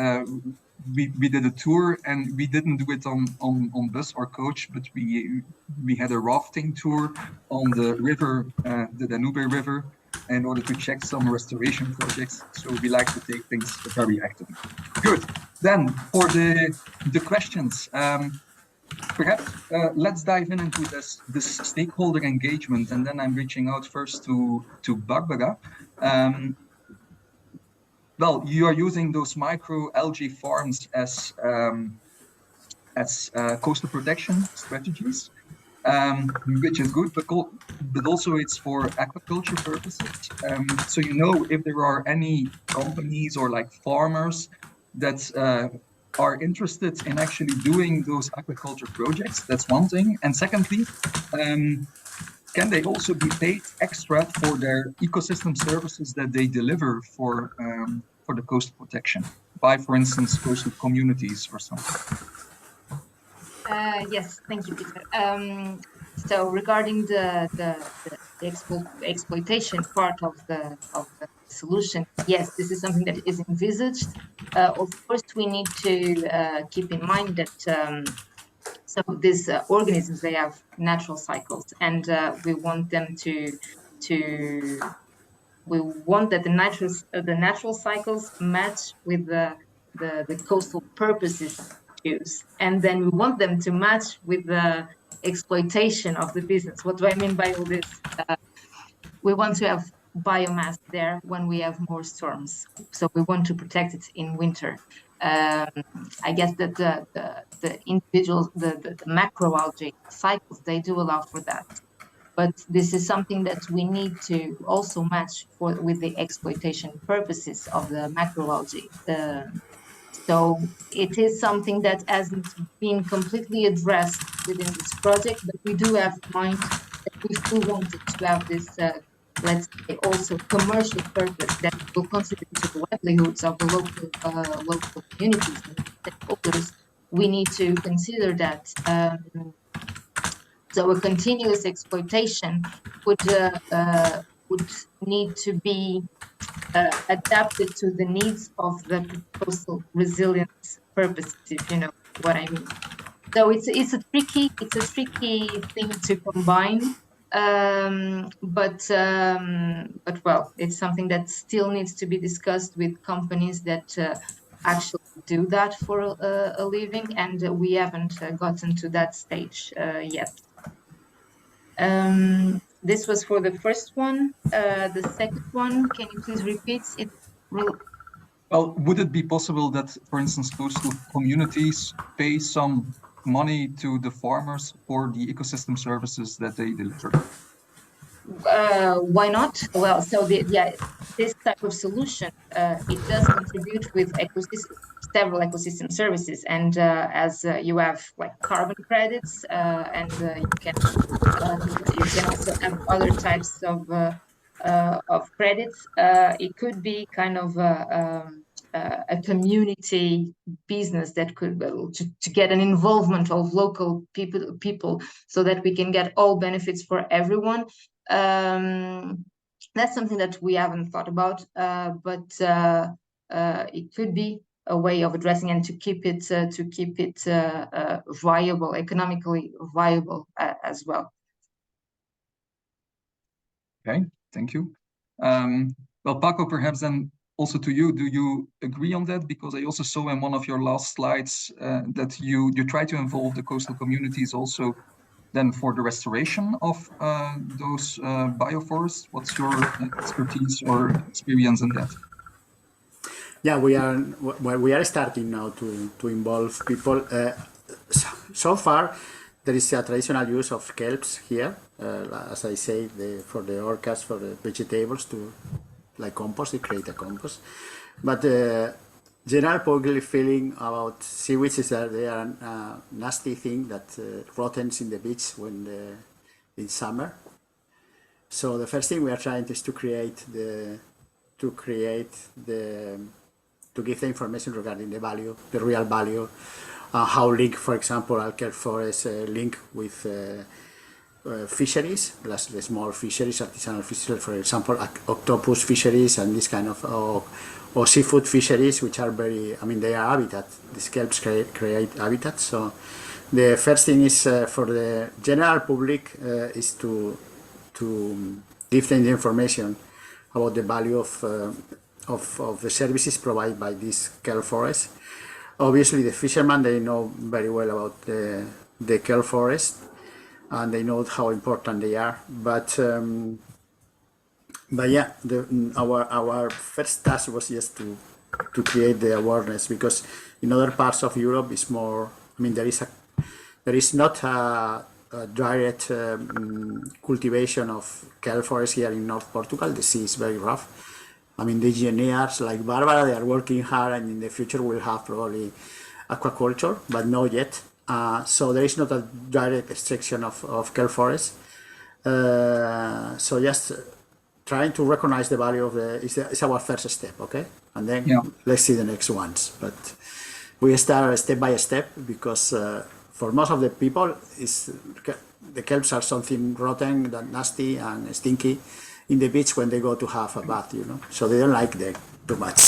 we did a tour, and we didn't do it on bus or coach, but we had a rafting tour on the river, the Danube River, in order to check some restoration projects. So we like to take things very actively. Good. Then for the questions, perhaps let's dive into this stakeholder engagement, and then I'm reaching out first to Barbara. Well, you are using those micro algae farms as coastal protection strategies, which is good, but also it's for aquaculture purposes. So you know if there are any companies or like farmers that are interested in actually doing those aquaculture projects, that's one thing. And secondly, can they also be paid extra for their ecosystem services that they deliver for the coastal protection by, for instance, coastal communities or something? Yes, thank you, Peter. So regarding the exploitation part of the solution, yes, this is something that is envisaged. Of course, we need to keep in mind that so these organisms, they have natural cycles, and we want them to we want that the natural cycles match with the coastal purposes choose, and then we want them to match with the exploitation of the business. What do I mean by all this? We want to have biomass there when we have more storms, so we want to protect it in winter. I guess that the individual the macroalgae cycles, they do allow for that, but this is something that we need to also match with the exploitation purposes of the macroalgae. So it is something that hasn't been completely addressed within this project, but we do have in mind that we still wanted to have this, let's say, also commercial purpose that will contribute to the livelihoods of the local communities and stakeholders. We need to consider that. So a continuous exploitation would need to be adapted to the needs of the coastal resilience purposes, if you know what I mean. So it's a tricky thing to combine, but well, it's something that still needs to be discussed with companies that actually do that for a living, and we haven't gotten to that stage yet. This was for the first one. The second one, can you please repeat it? Well, would it be possible that, for instance, coastal communities pay some money to the farmers for the ecosystem services that they deliver? Why not? Well, so this type of solution, it does contribute with several ecosystem services, and as you have like carbon credits, and you can also have other types of credits. It could be kind of a community business that could to get an involvement of local people so that we can get all benefits for everyone. That's something that we haven't thought about, but it could be a way of addressing and to keep it viable, economically viable as well. Okay, thank you. Well, Paco, perhaps then also to you, do you agree on that? Because I also saw in one of your last slides that you try to involve the coastal communities also then for the restoration of those bioforests. What's your expertise or experience in that? Yeah, we are starting now to involve people. So far, there is a traditional use of kelps here, as I say, for the orcas, for the vegetables to like compost, to create a compost. But general public feeling about seaweeds is that they are a nasty thing that rottens in the beach in summer. So the first thing we are trying is to give the information regarding the value, the real value, how link, for example, our kelp forests link with fisheries, plus the small fisheries, artisanal fisheries, for example, octopus fisheries and this kind of, or seafood fisheries, which are very, I mean, they are habitat. These kelps create habitats. So the first thing is for the general public is to give them the information about the value of the services provided by these kelp forests. Obviously, the fishermen, they know very well about the kelp forest, and they know how important they are. But yeah, our first task was just to create the awareness, because in other parts of Europe it's more. I mean, there is not a direct cultivation of kelp forest here in North Portugal. The sea is very rough. I mean, the engineers like Barbara, they are working hard, and in the future we'll have probably aquaculture, but not yet. So there is not a direct extraction of kelp forest. So just trying to recognize the value of is our first step, okay? And then let's see the next ones. But we start step by step, because For most of the people, the kelps are something rotten, that nasty and stinky in the beach when they go to have a bath, you know. So they don't like them too much.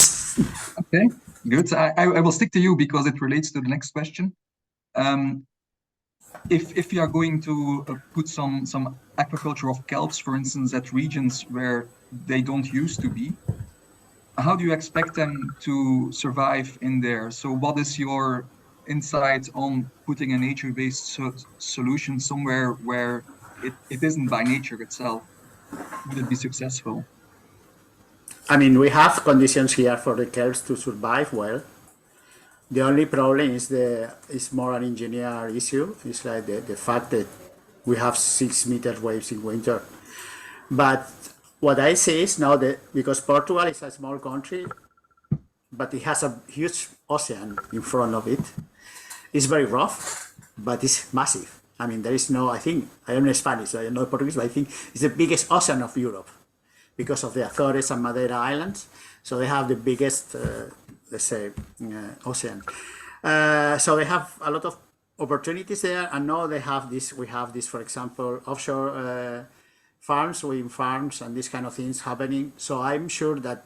Okay, good. I will stick to you because it relates to the next question. If you are going to put some aquaculture of kelps, for instance, at regions where they don't used to be, how do you expect them to survive in there? So what is your insight on putting a nature-based solution somewhere where it isn't by nature itself? Would it be successful? I mean, we have conditions here for the kelps to survive well. The only problem is more an engineer issue. It's like the fact that we have 6 meter waves in winter. But what I see is now that because Portugal is a small country, but it has a huge ocean in front of it. It's very rough, but it's massive. I mean, there is no, I don't know Spanish, I don't know Portuguese, but I think it's the biggest ocean of Europe because of the Azores and Madeira Islands. So they have the biggest, let's say, ocean. So they have a lot of opportunities there. And now we have this, for example, offshore farms, wind farms, and these kind of things happening. So I'm sure that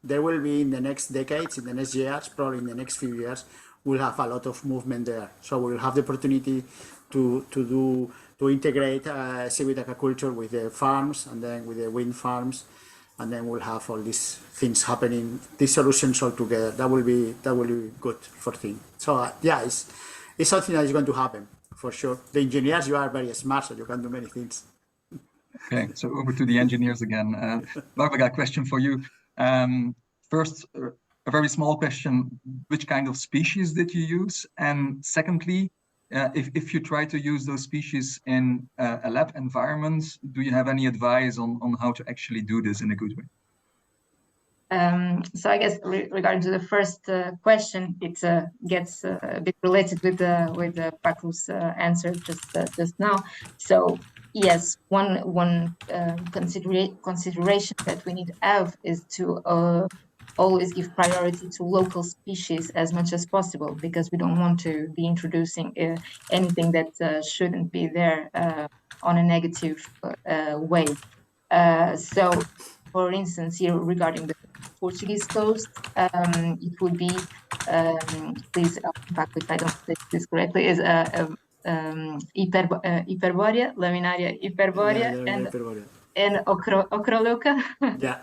there will be in the next decades, in the next years, probably in the next few years, we'll have a lot of movement there. So we'll have the opportunity to integrate seaweed aquaculture with the farms and then with the wind farms, and then we'll have all these things happening, these solutions all together. That will be good for things. So yeah, it's something that is going to happen for sure. The engineers, you are very smart, so you can do many things. Okay, so over to the engineers again. Barbara, a question for you. First, a very small question: which kind of species did you use? And secondly, if you try to use those species in a lab environment, do you have any advice on how to actually do this in a good way? So I guess regarding to the first question, it gets a bit related with Paco's answer just now. So yes, one consideration that we need to have is to always give priority to local species as much as possible, because we don't want to be introducing anything that shouldn't be there on a negative way. So, for instance, here regarding the Portuguese coast, it would be, please, if I don't say this correctly, is Hyperborea, Laminaria Hyperborea, and Ocroleuca. Yeah.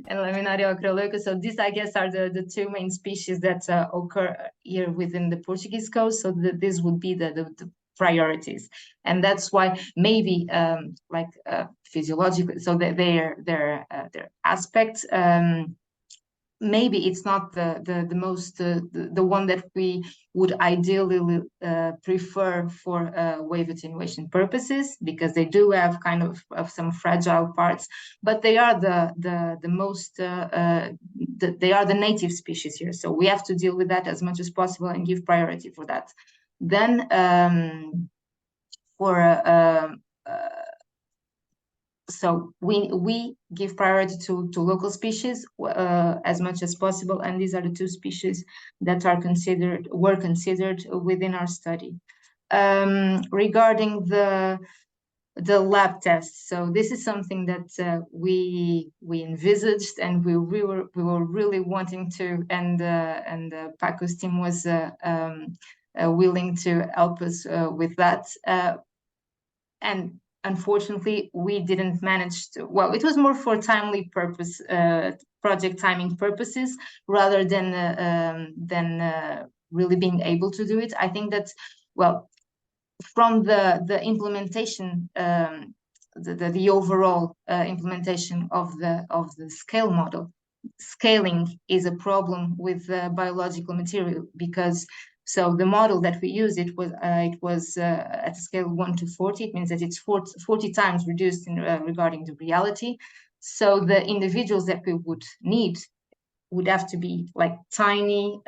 And Laminaria ocroleuca. So these, I guess, are the two main species that occur here within the Portuguese coast. So this would be the priorities, and that's why maybe physiologically, so their aspect. Maybe it's not the most the one that we would ideally prefer for wave attenuation purposes, because they do have kind of some fragile parts, but they are the most they are the native species here, so we have to deal with that as much as possible and give priority for that. Then so we give priority to local species as much as possible, and these are the two species that were considered within our study. Regarding the lab tests, so this is something that we envisaged, and we were really wanting to, and Paco's team was willing to help us with that, and unfortunately, we didn't manage to. Well, it was more for timely purpose, project timing purposes, rather than really being able to do it. I think that, well, from the implementation, the overall implementation of the scale model, scaling is a problem with biological material, because. So the model that we used, it was at a scale 1 to 40. It means that it's 40 times reduced regarding the reality. So the individuals that we would need would have to be like tiny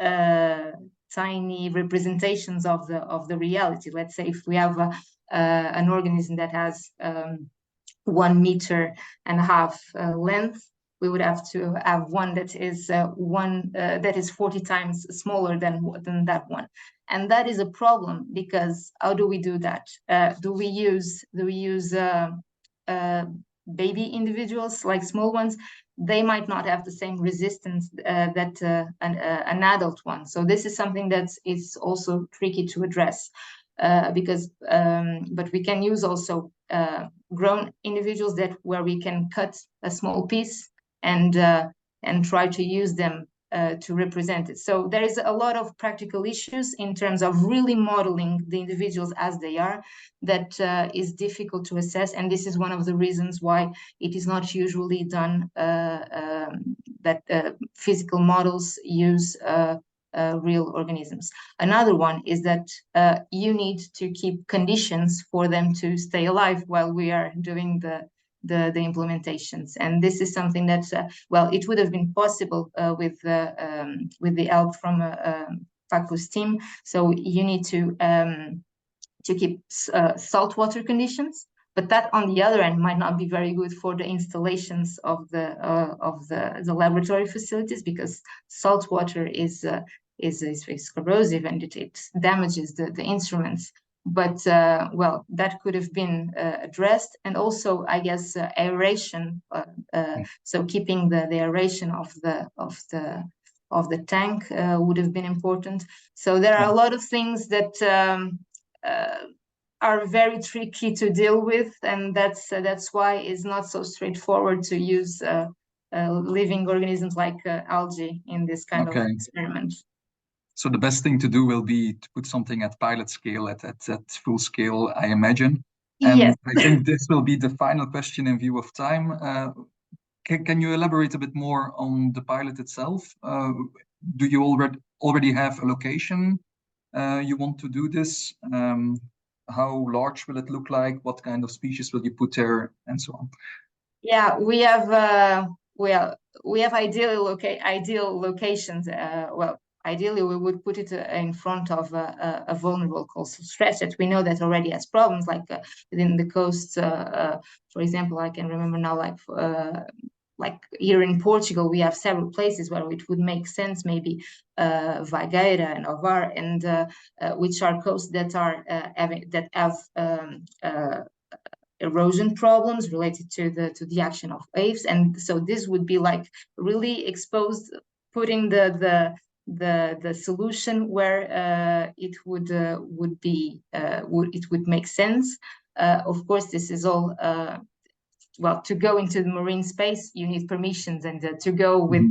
representations of the reality. Let's say if we have an organism that has 1.5 meters length, we would have to have one that is that is 40 times smaller than that one. And that is a problem, because how do we do that? Do we use baby individuals, like small ones? They might not have the same resistance that an adult one. So this is something that is also tricky to address, because but we can use also grown individuals where we can cut a small piece and try to use them to represent it. So there is a lot of practical issues in terms of really modeling the individuals as they are that is difficult to assess, and this is one of the reasons why it is not usually done that physical models use real organisms. Another one is that you need to keep conditions for them to stay alive while we are doing the implementations, and this is something that well, it would have been possible with the help from Paco's team. So you need to keep saltwater conditions, but that on the other end might not be very good for the installations of the laboratory facilities, because saltwater is corrosive and it damages the instruments. But well, that could have been addressed, and also I guess aeration. So keeping the aeration of the tank would have been important. So there are a lot of things that are very tricky to deal with, and that's why it's not so straightforward to use living organisms like algae in this kind of experiment. So the best thing to do will be to put something at pilot scale, at full scale, I imagine. And yes. I think this will be the final question in view of time. Can you elaborate a bit more on the pilot itself? Do you already have a location you want to do this? How large will it look like? What kind of species will you put there, and so on? Yeah, we have ideal locations. Well, ideally, we would put it in front of a vulnerable coastal stretch that we know that already has problems, like within the coast. For example, I can remember now, like here in Portugal, we have several places where it would make sense, maybe Vagueira and Ovar, and which are coasts that have erosion problems related to the action of waves, and so this would be like really exposed, putting the solution where it would make sense. Of course, this is all. Well, to go into the marine space, you need permissions, and to go with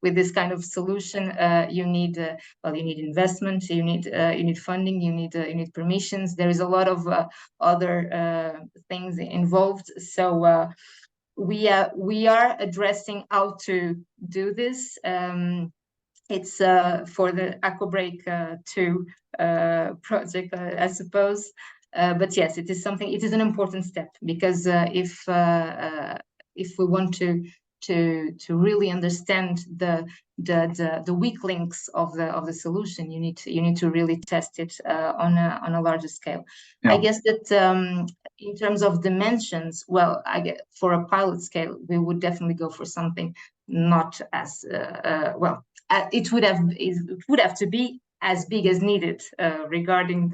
this kind of solution, you need investment, you need funding, you need permissions. There is a lot of other things involved. So we are addressing how to do this. It's for the AQUABREAK 2 project, I suppose. But yes, it is an important step, because if we want to really understand the weak links of the solution, you need to really test it on a larger scale. Yeah. I guess that in terms of dimensions, well, for a pilot scale, we would definitely go for something not as well. It would have to be as big as needed regarding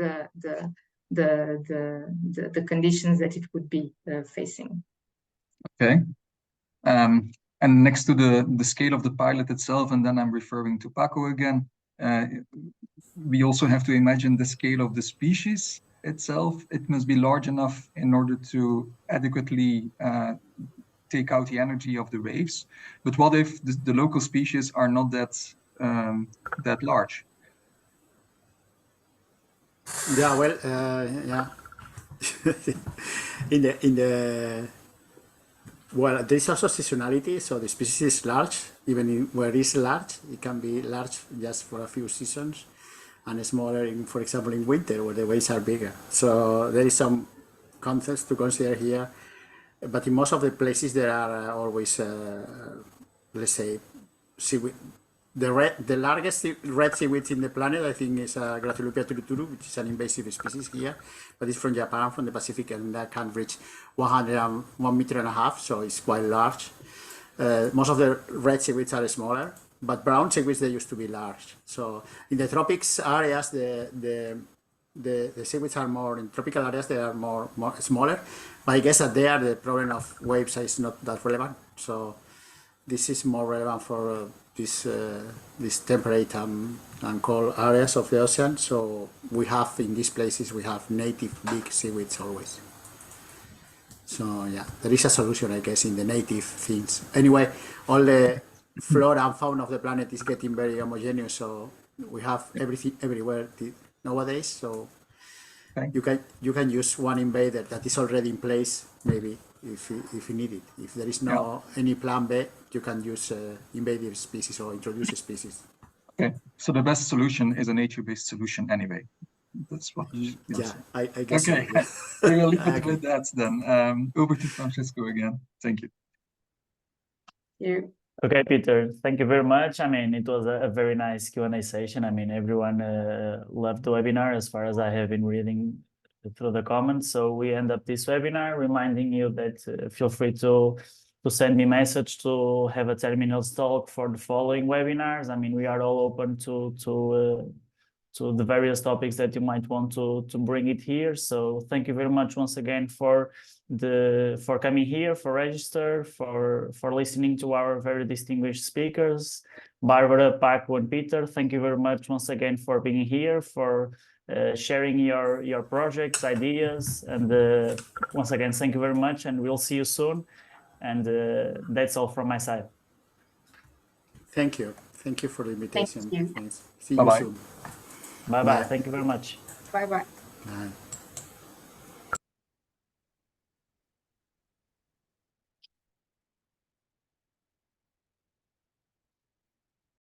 the conditions that it would be facing. Okay. And next to the scale of the pilot itself, and then I'm referring to Paco again, we also have to imagine the scale of the species itself. It must be large enough in order to adequately take out the energy of the waves. But what if the local species are not that large? Yeah, well, yeah. Well, there is also seasonality, so the species is large. Even where it is large, it can be large just for a few seasons, and smaller, for example, in winter, where the waves are bigger. So there is some concepts to consider here. But in most of the places, there are always, let's say, seaweed. The largest red seaweed in the planet, I think, is Gratilupia turuturu, which is an invasive species here, but it's from Japan, from the Pacific, and that can reach 1.5 meters, so it's quite large. Most of the red seaweeds are smaller, but brown seaweeds, they used to be large. So in the tropics areas, the seaweeds are more, in tropical areas, they are more smaller. But I guess that there, the problem of wave size is not that relevant. So this is more relevant for these temperate and cold areas of the ocean. So we have, in these places, we have native big seaweeds always. So yeah, there is a solution, I guess, in the native things. Anyway, all the flora and fauna of the planet is getting very homogeneous, so we have everything everywhere nowadays. So you can use one invader that is already in place, maybe if you need it. If there is no any plan B, you can use invasive species or introduce species. Okay, so the best solution is a nature-based solution anyway. That's what. Yeah, I guess. Okay, So, yeah. we will leave it with that then. Over to Francisco again. Thank you. Okay, Peter, thank you very much. I mean, it was a very nice Q&A session. I mean, everyone loved the webinar as far as I have been reading through the comments. So we end up this webinar reminding you that feel free to send me a message to have a 10-minute talk for the following webinars. I mean, we are all open to the various topics that you might want to bring it here. So thank you very much once again for coming here, for register, for listening to our very distinguished speakers, Barbara, Paco, and Peter. Thank you very much once again for being here, for sharing your projects, ideas, and once again, thank you very much, and we'll see you soon. And that's all from my side. Thank you. Thank you for the invitation. Thank you. Thanks. See Bye-bye. you soon. Bye-bye. Thank you very much. Bye-bye. Bye.